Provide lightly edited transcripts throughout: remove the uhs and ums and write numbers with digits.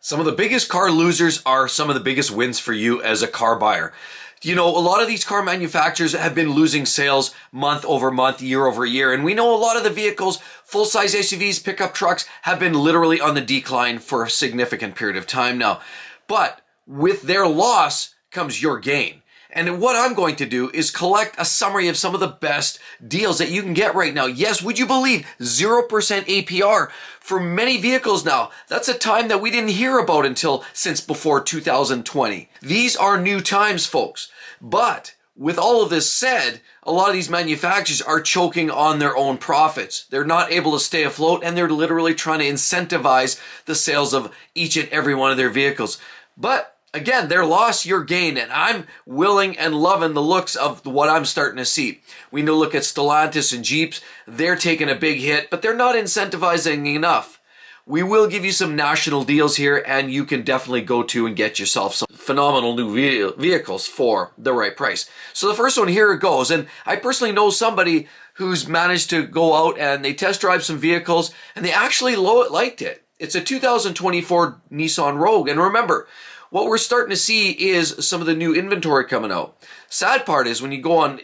Some of the biggest car losers are some of the biggest wins for you as a car buyer. You know, a lot of these car manufacturers have been losing sales month over month, year over year. And we know a lot of the vehicles, full-size SUVs, pickup trucks, have been literally on the decline for a significant period of time now. But with their loss comes your gain. And what I'm going to do is collect a summary of some of the best deals that you can get right now. Yes, would you believe 0% APR for many vehicles now? That's a time that we didn't hear about since before 2020. These are new times, folks. But with all of this said, a lot of these manufacturers are choking on their own profits. They're not able to stay afloat, and they're literally trying to incentivize the sales of each and every one of their vehicles. But again, their loss, your gain, and I'm willing and loving the looks of what I'm starting to see. We know, look at Stellantis and Jeeps. They're taking a big hit, but they're not incentivizing enough. We will give you some national deals here, and you can definitely go to and get yourself some phenomenal new vehicles for the right price. So the first one, here it goes. And I personally know somebody who's managed to go out and they test drive some vehicles, and they actually liked it. It's a 2024 Nissan Rogue. And remember, what we're starting to see is some of the new inventory coming out. Sad part is when you go on,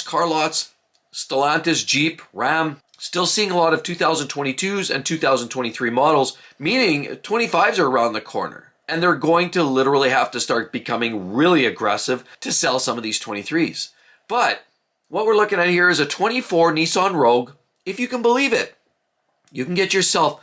car lots, Stellantis, Jeep, Ram, still seeing a lot of 2022s and 2023 models, meaning 25s are around the corner. And they're going to literally have to start becoming really aggressive to sell some of these 23s. But what we're looking at here is a 24 Nissan Rogue. If you can believe it, you can get yourself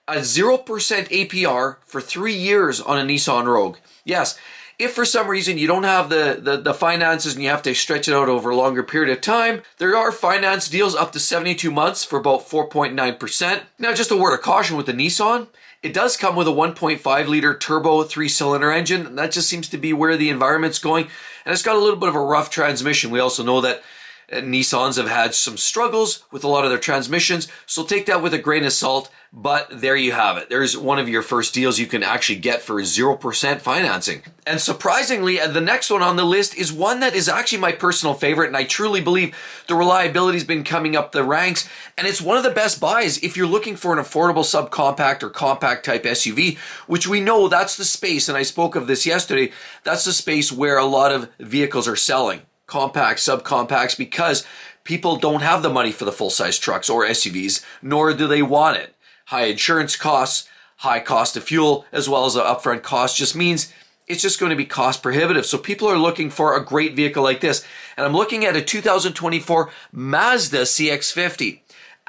a 0% APR for 3 years on a Nissan Rogue. Yes, if for some reason you don't have the finances and you have to stretch it out over a longer period of time, there are finance deals up to 72 months for about 4.9%. Now, just a word of caution with the Nissan, it does come with a 1.5 liter turbo 3-cylinder engine, and that just seems to be where the environment's going. And it's got a little bit of a rough transmission. We also know that Nissans have had some struggles with a lot of their transmissions, so take that with a grain of salt. But there you have it. There's one of your first deals you can actually get for 0% financing. And surprisingly, the next one on the list is one that is actually my personal favorite, and I truly believe the reliability's been coming up the ranks, and it's one of the best buys if you're looking for an affordable subcompact or compact type SUV, which we know that's the space, and I spoke of this yesterday, that's the space where a lot of vehicles are selling. Compact, subcompacts, because people don't have the money for the full-size trucks or SUVs, nor do they want it. High insurance costs, high cost of fuel, as well as the upfront cost just means it's just going to be cost prohibitive. So people are looking for a great vehicle like this. And I'm looking at a 2024 Mazda CX50.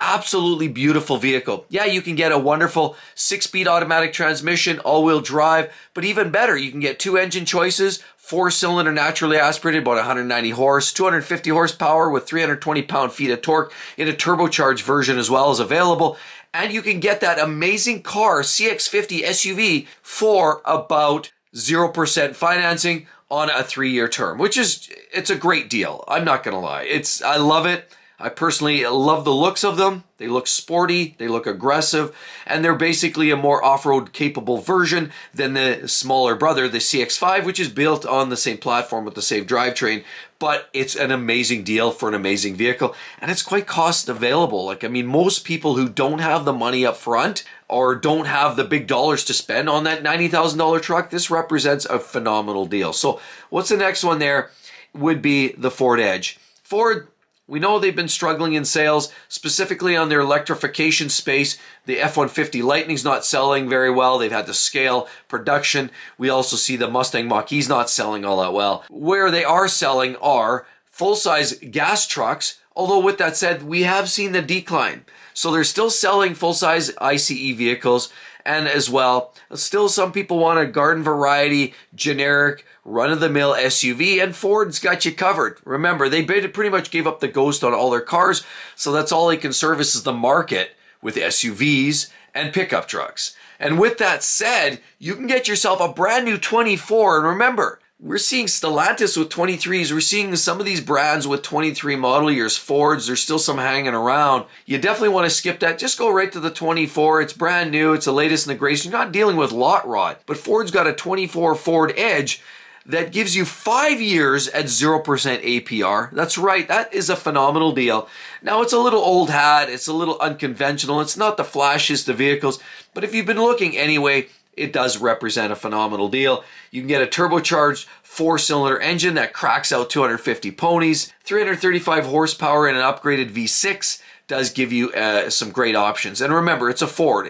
Absolutely beautiful vehicle. Yeah, you can get a wonderful 6-speed automatic transmission, all-wheel drive, but even better, you can get 2 engine choices, 4-cylinder naturally aspirated, about 190 horse, 250 horsepower with 320 pound-feet of torque in a turbocharged version as well as available. And you can get that amazing car, CX50 SUV, for about 0% financing on a 3-year term, it's a great deal. I'm not going to lie. I love it. I personally love the looks of them. They look sporty, they look aggressive, and they're basically a more off-road capable version than the smaller brother, the CX5, which is built on the same platform with the same drivetrain. But it's an amazing deal for an amazing vehicle, and it's quite cost available. Most people who don't have the money up front or don't have the big dollars to spend on that $90,000 truck, this represents a phenomenal deal. So what's the next one there would be the Ford Edge. Ford, we know they've been struggling in sales, specifically on their electrification space. The F-150 Lightning's not selling very well. They've had to scale production. We also see the Mustang Mach-E's not selling all that well. Where they are selling are full-size gas trucks, although with that said, we have seen the decline. So they're still selling full-size ICE vehicles, and as well, still some people want a garden variety, generic, run-of-the-mill SUV, and Ford's got you covered. Remember, they pretty much gave up the ghost on all their cars, so that's all they can service is the market with SUVs and pickup trucks. And with that said, you can get yourself a brand new 24, and remember, we're seeing Stellantis with 23s. We're seeing some of these brands with 23 model years. Fords, there's still some hanging around. You definitely want to skip that. Just go right to the 24. It's brand new. It's the latest in the greatest. You're not dealing with lot rot. But Ford's got a 24 Ford Edge that gives you 5 years at 0% APR. That's right. That is a phenomenal deal. Now, it's a little old hat. It's a little unconventional. It's not the flashiest of vehicles. But if you've been looking anyway, it does represent a phenomenal deal. You can get a turbocharged 4-cylinder engine that cracks out 250 ponies, 335 horsepower, and an upgraded V6 does give you some great options. And remember, it's a Ford.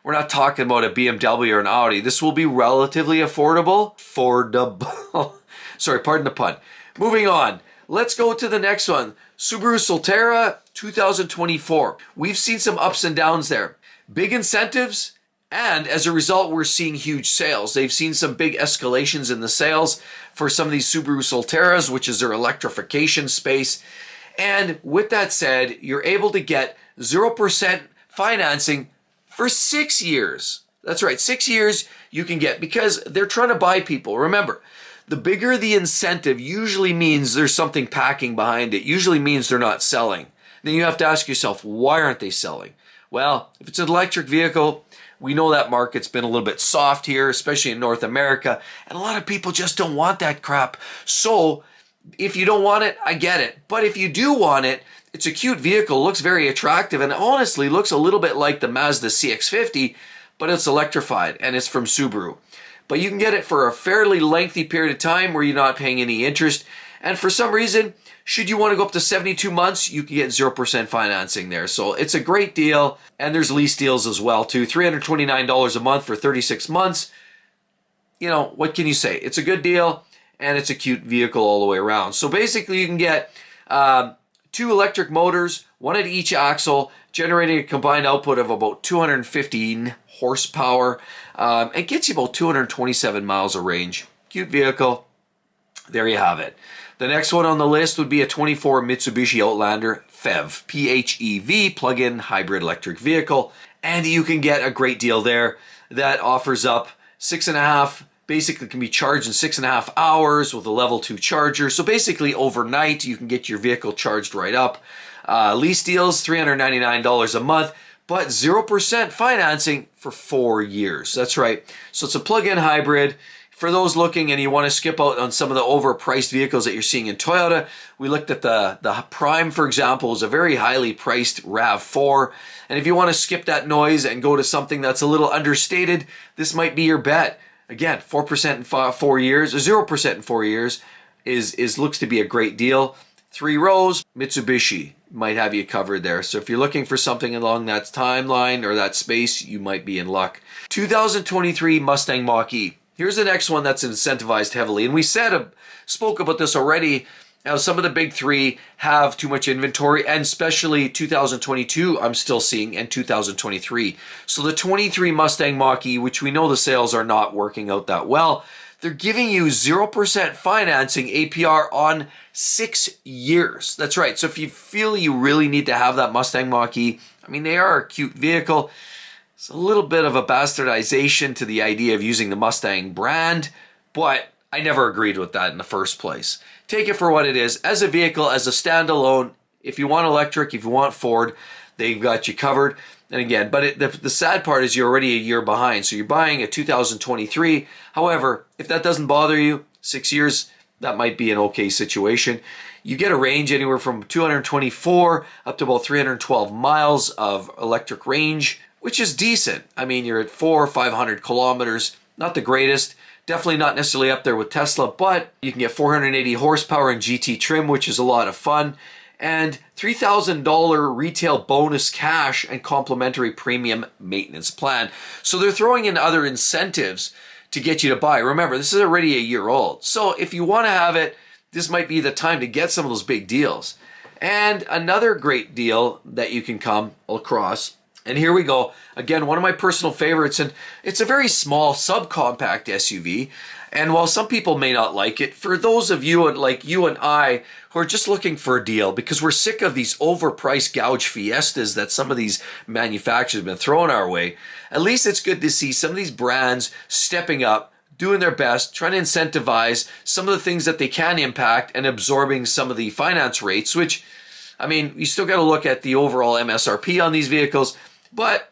We're not talking about a BMW or an Audi. This will be relatively affordable. Sorry, pardon the pun. Moving on. Let's go to the next one. Subaru Sutera 2024. We've seen some ups and downs there. Big incentives, and as a result, we're seeing huge sales. They've seen some big escalations in the sales for some of these Subaru Suteras, which is their electrification space. And with that said, you're able to get 0% financing for 6 years. That's right, 6 years you can get, because they're trying to buy people. Remember, the bigger the incentive usually means there's something packing behind it. Usually means they're not selling. Then you have to ask yourself, why aren't they selling? Well, if it's an electric vehicle, we know that market's been a little bit soft here, especially in North America, and a lot of people just don't want that crap. So if you don't want it, I get it. But if you do want it, it's a cute vehicle, looks very attractive, and honestly looks a little bit like the Mazda CX50, but it's electrified and it's from Subaru. But you can get it for a fairly lengthy period of time where you're not paying any interest. And for some reason, should you want to go up to 72 months, you can get 0% financing there. So it's a great deal. And there's lease deals as well too. $329 a month for 36 months. You know, what can you say? It's a good deal and it's a cute vehicle all the way around. So basically you can get 2 electric motors, 1 at each axle, generating a combined output of about 215 horsepower. It gets you about 227 miles of range. Cute vehicle. There you have it. The next one on the list would be a 24 Mitsubishi Outlander PHEV, PHEV, plug-in hybrid electric vehicle. And you can get a great deal there that offers up 6.5, basically can be charged in 6.5 hours with a level 2 charger. So basically overnight, you can get your vehicle charged right up. Lease deals, $399 a month, but 0% financing for 4 years. That's right. So it's a plug-in hybrid. For those looking and you want to skip out on some of the overpriced vehicles that you're seeing in Toyota, we looked at the Prime, for example, is a very highly priced RAV4. And if you want to skip that noise and go to something that's a little understated, this might be your bet. Again, 4% in 4 years, or 0% in 4 years looks to be a great deal. 3 rows, Mitsubishi might have you covered there. So if you're looking for something along that timeline or that space, you might be in luck. 2023 Mustang Mach-E. Here's the next one that's incentivized heavily. And we spoke about this already. Now, some of the big 3 have too much inventory, and especially 2022, I'm still seeing, and 2023. So the 23 Mustang Mach-E, which we know the sales are not working out that well, they're giving you 0% financing APR on 6 years. That's right. So if you feel you really need to have that Mustang Mach-E, I mean, they are a cute vehicle. It's a little bit of a bastardization to the idea of using the Mustang brand, but I never agreed with that in the first place. Take it for what it is. As a vehicle, as a standalone, if you want electric, if you want Ford, they've got you covered. And again, but the sad part is you're already a year behind. So you're buying a 2023. However, if that doesn't bother you, 6 years, that might be an okay situation. You get a range anywhere from 224 up to about 312 miles of electric range, which is decent. I mean, you're at 400 or 500 kilometers, not the greatest. Definitely not necessarily up there with Tesla, but you can get 480 horsepower in GT trim, which is a lot of fun. And $3,000 retail bonus cash and complimentary premium maintenance plan. So they're throwing in other incentives to get you to buy. Remember, this is already a year old. So if you want to have it, this might be the time to get some of those big deals. And another great deal that you can come across, and here we go. Again, one of my personal favorites, and it's a very small subcompact SUV. And while some people may not like it, for those of you like you and I who are just looking for a deal, because we're sick of these overpriced gouge Fiestas that some of these manufacturers have been throwing our way, at least it's good to see some of these brands stepping up, doing their best, trying to incentivize some of the things that they can impact and absorbing some of the finance rates, which, I mean, you still got to look at the overall MSRP on these vehicles. But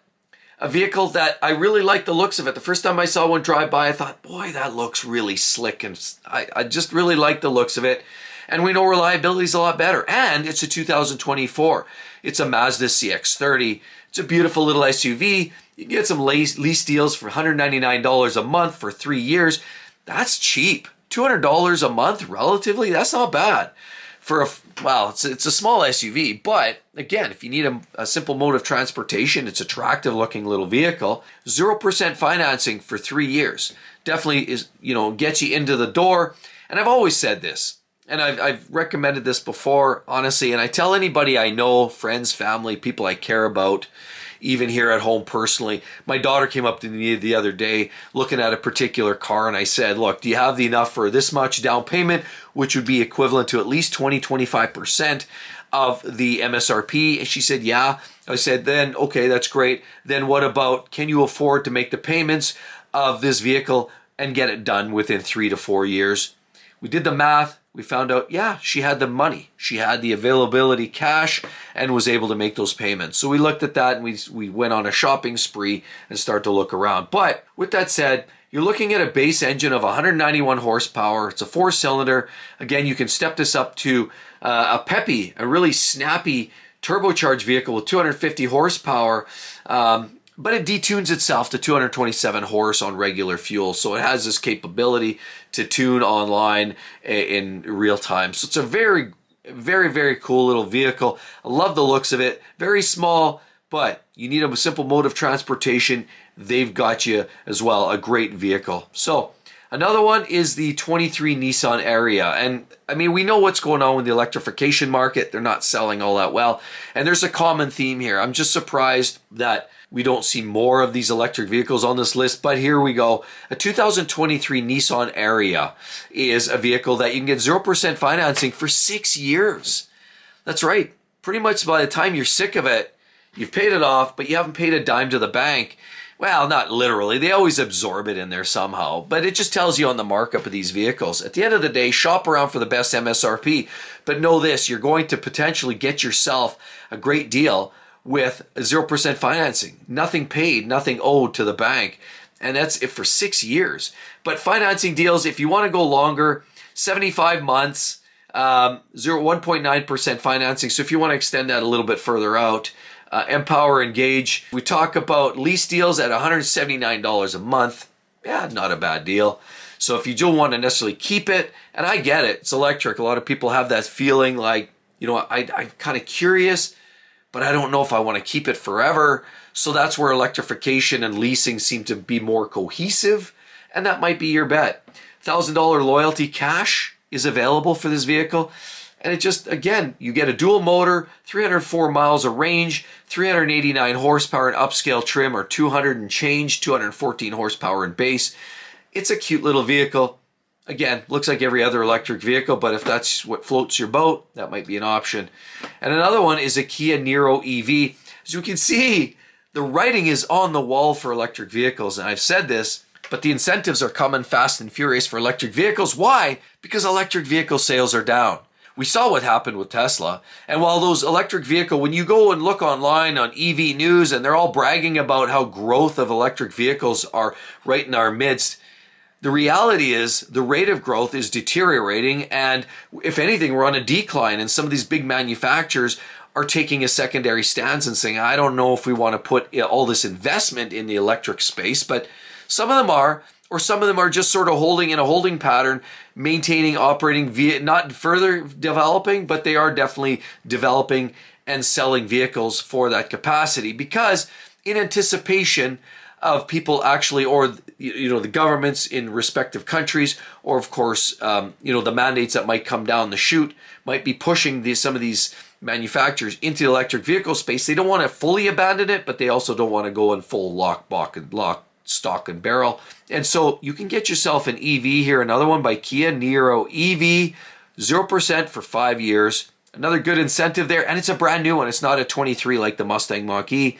a vehicle that I really like the looks of it. The first time I saw one drive by, I thought, boy, that looks really slick. And I just really like the looks of it. And we know reliability is a lot better. And it's a 2024. It's a Mazda CX30. It's a beautiful little SUV. You can get some lease deals for $199 a month for 3 years. That's cheap. $200 a month, relatively, that's not bad. For it's a small SUV, but again, if you need a simple mode of transportation, it's attractive looking little vehicle. 0% financing for 3 years. Definitely is, gets you into the door. And I've always said this, and I've recommended this before, honestly, and I tell anybody I know, friends, family, people I care about, even here at home personally. My daughter came up to me the other day looking at a particular car, and I said, look, do you have enough for this much down payment, which would be equivalent to at least 20-25% of the MSRP? And she said, yeah. I said, then, okay, that's great. Then what about, can you afford to make the payments of this vehicle and get it done within 3 to 4 years? We did the math. We found out, yeah, she had the money. She had the availability cash and was able to make those payments. So we looked at that and we went on a shopping spree and started to look around. But with that said, you're looking at a base engine of 191 horsepower. It's a 4-cylinder. Again, you can step this up to a peppy, a really snappy turbocharged vehicle with 250 horsepower. But it detunes itself to 227 horse on regular fuel. So it has this capability to tune online in real time. So it's a very, very, very cool little vehicle. I love the looks of it. Very small, but you need a simple mode of transportation. They've got you as well. A great vehicle. So another one is the 23 Nissan Ariya. And I mean, we know what's going on with the electrification market. They're not selling all that well. And there's a common theme here. I'm just surprised that we don't see more of these electric vehicles on this list, but here we go. A 2023 Nissan Ariya is a vehicle that you can get 0% financing for 6 years. That's right. Pretty much by the time you're sick of it, you've paid it off, but you haven't paid a dime to the bank. Well, not literally. They always absorb it in there somehow, but it just tells you on the markup of these vehicles. At the end of the day, shop around for the best MSRP, but know this, you're going to potentially get yourself a great deal with 0% financing. Nothing paid, nothing owed to the bank. And that's it for 6 years. But financing deals, if you want to go longer, 75 months, 1.9% financing. So if you want to extend that a little bit further out, Empower Engage. We talk about lease deals at $179 a month. Yeah, not a bad deal. So if you don't want to necessarily keep it, and I get it, it's electric. A lot of people have that feeling like, I'm kind of curious, but I don't know if I want to keep it forever. So that's where electrification and leasing seem to be more cohesive, and that might be your bet. $1,000 loyalty cash is available for this vehicle, and it just, again, you get a dual motor, 304 miles of range, 389 horsepower in upscale trim, or 200 and change, 214 horsepower in base. It's a cute little vehicle. Again, looks like every other electric vehicle, but if that's what floats your boat, that might be an option. And another one is a Kia Niro EV. As you can see, the writing is on the wall for electric vehicles, and I've said this, but the incentives are coming fast and furious for electric vehicles. Why? Because electric vehicle sales are down. We saw what happened with Tesla, and while those electric vehicle, when you go and look online on EV news, and they're all bragging about how growth of electric vehicles are right in our midst, the reality is the rate of growth is deteriorating, and if anything, we're on a decline, and some of these big manufacturers are taking a secondary stance and saying, I don't know if we want to put all this investment in the electric space, but some of them are, or some of them are just sort of holding in a holding pattern, maintaining, operating, not further developing, but they are definitely developing and selling vehicles for that capacity, because in anticipation of people actually, or the governments in respective countries, or of course, the mandates that might come down the chute might be pushing some of these manufacturers into the electric vehicle space. They don't want to fully abandon it, but they also don't want to go in full lock, stock and barrel. And so you can get yourself an EV here, another one by Kia Niro EV, 0% for 5 years. Another good incentive there, and it's a brand new one. It's not a 23 like the Mustang Mach-E.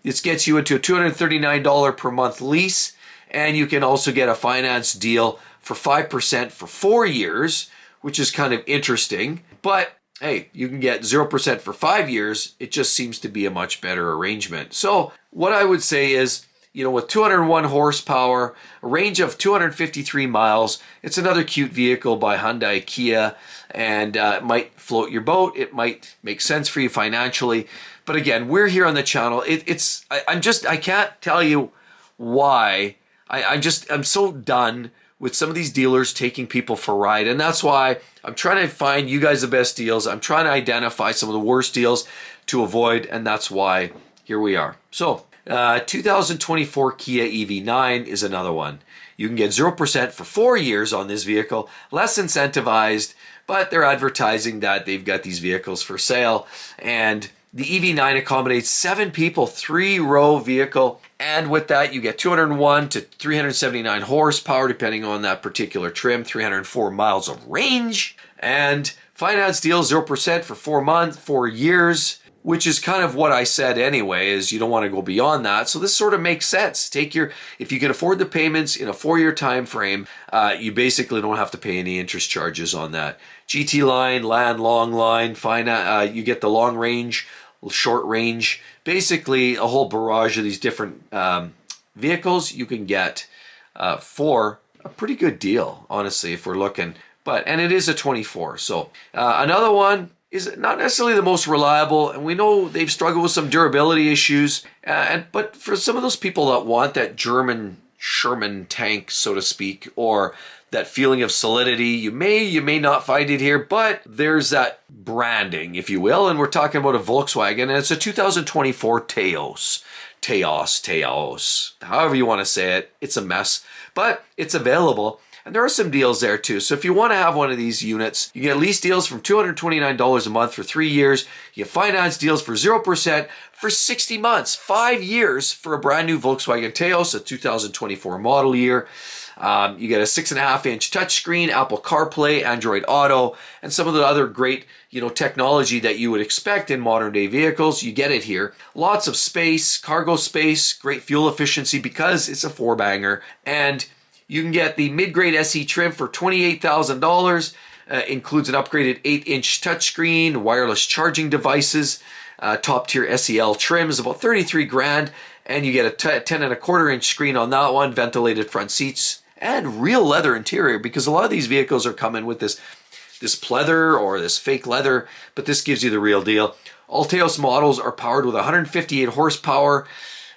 This gets you into a $239 per month lease, and you can also get a finance deal for 5% for 4 years, which is kind of interesting. But hey, you can get 0% for 5 years. It just seems to be a much better arrangement. So what I would say is, with 201 horsepower, a range of 253 miles, it's another cute vehicle by Hyundai Kia, and it might float your boat. It might make sense for you financially. But again, we're here on the channel. I can't tell you why. I'm so done with some of these dealers taking people for a ride. And that's why I'm trying to find you guys the best deals. I'm trying to identify some of the worst deals to avoid. And that's why here we are. So 2024 Kia EV9 is another one. You can get 0% for 4 years on this vehicle, less incentivized, but they're advertising that they've got these vehicles for sale. And the EV9 accommodates 7 people, 3-row vehicle. And with that, you get 201 to 379 horsepower, depending on that particular trim, 304 miles of range. And finance deal 0% for 4 years, which is kind of what I said anyway, is you don't want to go beyond that. So this sort of makes sense. If you can afford the payments in a 4-year time frame, you basically don't have to pay any interest charges on that. GT line, land, long line, you get the long range, short range, basically a whole barrage of these different vehicles you can get for a pretty good deal, honestly, if we're looking. And it is a 24. So another one is not necessarily the most reliable, and we know they've struggled with some durability issues. But for some of those people that want that German Sherman tank, so to speak, or that feeling of solidity, you may not find it here, but there's that branding, if you will. And we're talking about a Volkswagen, and it's a 2024 Taos, however you want to say it. It's a mess, but it's available. And there are some deals there too. So if you want to have one of these units, you get lease deals from $229 a month for 3 years. You get finance deals for 0% for 60 months, 5 years for a brand new Volkswagen Taos, a 2024 model year. You get a 6.5-inch touchscreen, Apple CarPlay, Android Auto, and some of the other great, technology that you would expect in modern day vehicles. You get it here. Lots of space, cargo space, great fuel efficiency because it's a 4-banger. And you can get the mid-grade SE trim for $28,000. Includes an upgraded 8-inch touchscreen, wireless charging devices, top-tier SEL trim is about $33,000, and you get a 10.25-inch screen on that one, ventilated front seats, and real leather interior, because a lot of these vehicles are coming with this pleather or this fake leather, but this gives you the real deal. All Taos models are powered with 158 horsepower.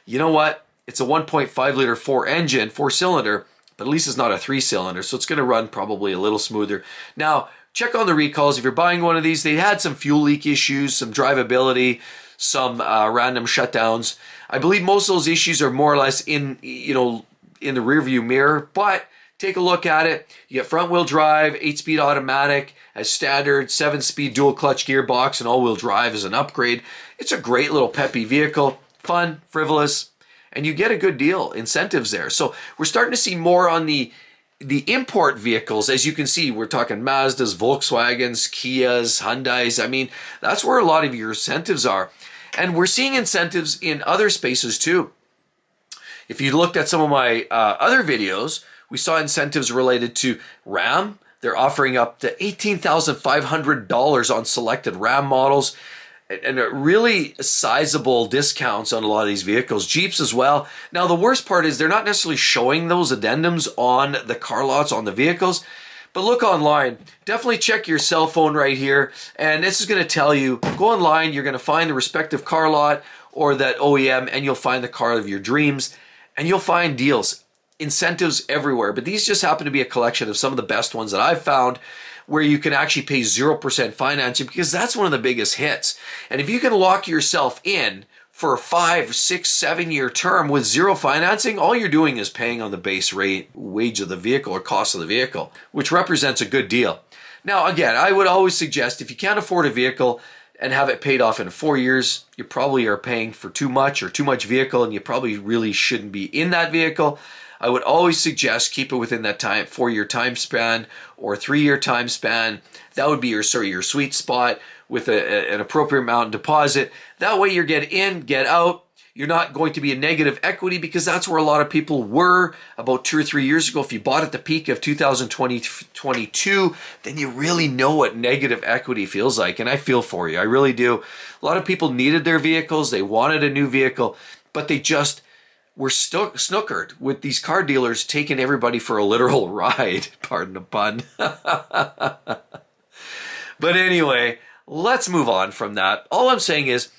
You know what? It's a 1.5-liter 4-cylinder, but at least it's not a 3-cylinder, so it's going to run probably a little smoother. Now, check on the recalls. If you're buying one of these, they had some fuel leak issues, some drivability, some random shutdowns. I believe most of those issues are more or less in the rearview mirror, but take a look at it. You get front-wheel drive, 8-speed automatic as standard, 7-speed dual-clutch gearbox, and all-wheel drive as an upgrade. It's a great little peppy vehicle, fun, frivolous, and you get a good deal, incentives there. So we're starting to see more on the import vehicles. As you can see, we're talking Mazdas, Volkswagens, Kias, Hyundais. I mean, that's where a lot of your incentives are. And we're seeing incentives in other spaces too. If you looked at some of my other videos, we saw incentives related to Ram. They're offering up to $18,500 on selected Ram models, and really sizable discounts on a lot of these vehicles. Jeeps as well. Now, the worst part is they're not necessarily showing those addendums on the car lots on the vehicles, but look online. Definitely check your cell phone right here, and this is going to tell you, go online, you're going to find the respective car lot or that OEM, and you'll find the car of your dreams, and you'll find deals, incentives everywhere. But these just happen to be a collection of some of the best ones that I've found, where you can actually pay 0% financing, because that's one of the biggest hits. And if you can lock yourself in for a 5, 6, 7-year term with zero financing, all you're doing is paying on the base rate wage of the vehicle or cost of the vehicle, which represents a good deal. Now, again, I would always suggest if you can't afford a vehicle and have it paid off in 4 years, you probably are paying for too much vehicle, and you probably really shouldn't be in that vehicle. I would always suggest keep it within that 4-year time span or 3-year time span. That would be your sweet spot with an appropriate amount of deposit. That way you get in, get out. You're not going to be in negative equity, because that's where a lot of people were about 2 or 3 years ago. If you bought at the peak of 2022, then you really know what negative equity feels like. And I feel for you. I really do. A lot of people needed their vehicles. They wanted a new vehicle, but they just were snookered with these car dealers taking everybody for a literal ride. Pardon the pun. But anyway, let's move on from that. All I'm saying is,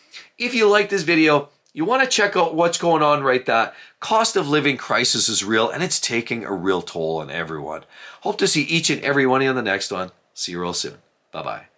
if you like this video, you want to check out what's going on right there. Cost of living crisis is real, and it's taking a real toll on everyone. Hope to see each and every one of you on the next one. See you real soon. Bye-bye.